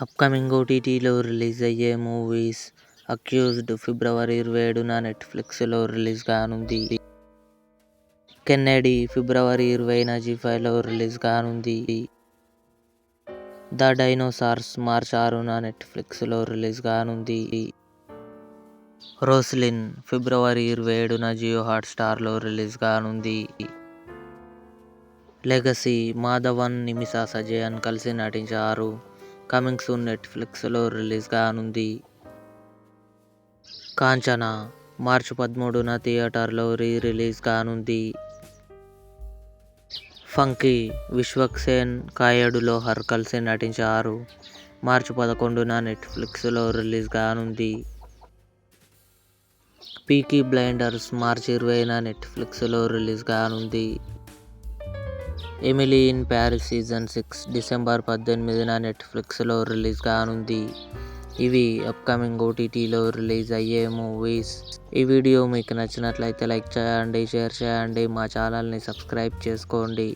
Upcoming ఓటీటీలో release అయ్యే movies. Accused ఫిబ్రవరి 27న నెట్ఫ్లిక్స్లో రిలీజ్ కానుంది. కెన్నెడీ ఫిబ్రవరి 20న జీ5లో రిలీజ్ కానుంది. ద డైనోసార్స్ మార్చి 6న నెట్ఫ్లిక్స్లో రిలీజ్ కానుంది. రోస్లిన్ ఫిబ్రవరి 27న జియో హాట్స్టార్లో రిలీజ్ కానుంది. లెగసీ మాధవన్, నిమిషా సజయన్ కలిసి నటించారు. కమింగ్ సూన్ నెట్ఫ్లిక్స్లో రిలీజ్ కానుంది. కాంచనా మార్చి 13న థియేటర్లో రిలీజ్ కానుంది. ఫంకీ విశ్వక్ సేన్, కాయడు లోహర్ కలిసి నటించారు. మార్చి 11న నెట్ఫ్లిక్స్లో రిలీజ్ కానుంది. పీకీ బ్లైండర్స్ మార్చి 20న నెట్ఫ్లిక్స్లో రిలీజ్ కానుంది. Emily in Paris season 6 December 18న నెట్ఫ్లిక్స్లో రిలీజ్ కానుంది. ఇవి అప్కమింగ్ ఓటీటీలో రిలీజ్ అయ్యే మూవీస్. ఈ వీడియో మీకు నచ్చినట్లయితే లైక్ చేయండి, షేర్ చేయండి, మా ఛానల్ని సబ్స్క్రైబ్ చేసుకోండి.